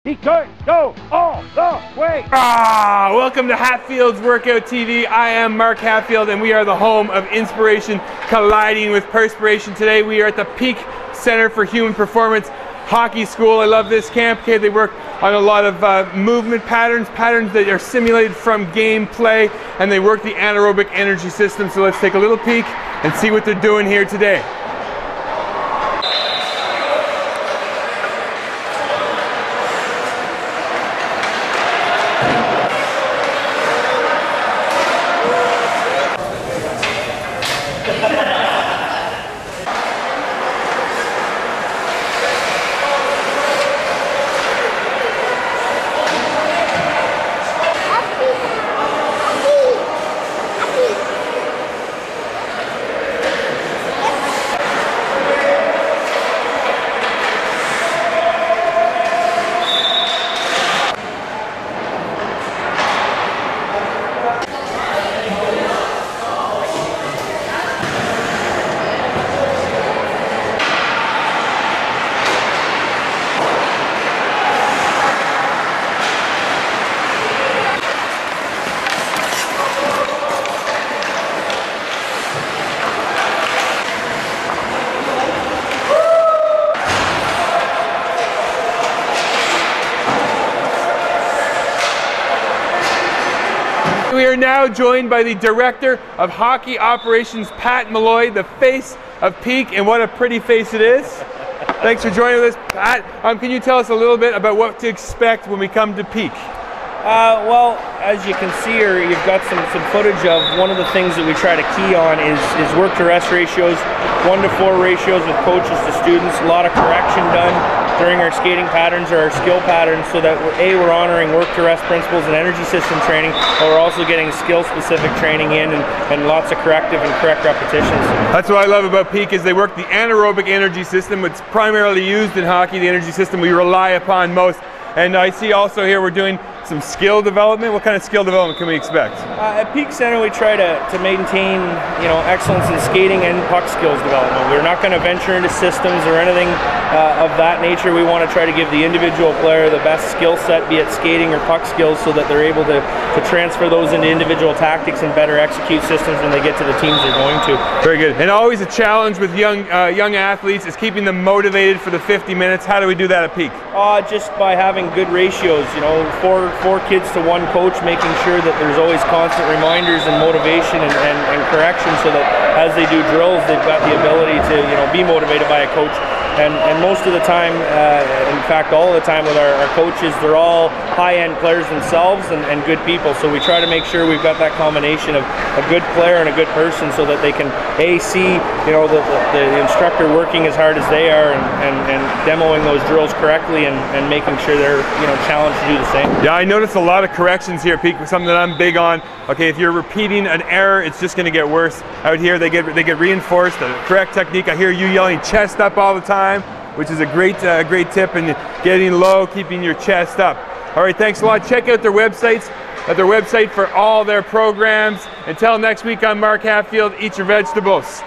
He could go all the way. Welcome to Hatfield's Workout TV. I am Mark Hatfield, and we are the home of inspiration colliding with perspiration. Today we are at the PeakCentre for Human Performance Hockey School. I love this camp. Okay, they work on a lot of movement patterns that are simulated from gameplay, and they work the anaerobic energy system. So let's take a little peek and see what they're doing here today. We are now joined by the Director of Hockey Operations, Pat Malloy, the face of Peak, and what a pretty face it is. Thanks for joining us, Pat. Can you tell us a little bit about what to expect when we come to Peak? Well, as you can see here, you've got some footage of one of the things that we try to key on is work-to-rest ratios, 1-to-4 ratios with coaches to students, a lot of correction done during our skating patterns or our skill patterns, so that we're honoring work-to-rest principles and energy system training, but we're also getting skill-specific training in and lots of corrective and correct repetitions. That's what I love about Peak is they work the anaerobic energy system. It's primarily used in hockey, the energy system we rely upon most. And I see also here we're doing some skill development. What kind of skill development can we expect? At PeakCentre, we try to maintain, excellence in skating and puck skills development. We're not going to venture into systems or anything of that nature. We want to try to give the individual player the best skill set, be it skating or puck skills, so that they're able to transfer those into individual tactics and better execute systems when they get to the teams they're going to. Very good. And always a challenge with young athletes is keeping them motivated for the 50 minutes. How do we do that at Peak? Just by having good ratios, four kids to one coach, making sure that there's always constant reminders and motivation and correction, so that as they do drills, they've got the ability to be motivated by a coach. And most of the time, in fact all the time with our coaches, they're all high-end players themselves and good people. So we try to make sure we've got that combination of a good player and a good person, so that they can see the instructor working as hard as they are and demoing those drills correctly and making sure they're challenged to do the same. Yeah, I noticed a lot of corrections here, Peak, something that I'm big on. Okay, if you're repeating an error, it's just going to get worse. Out here, they get reinforced. The correct technique. I hear you yelling chest up all the time, which is a great tip, and getting low, keeping your chest up. All right, thanks a lot. Check out their website for all their programs. Until next week, I'm Mark Hatfield. Eat your vegetables.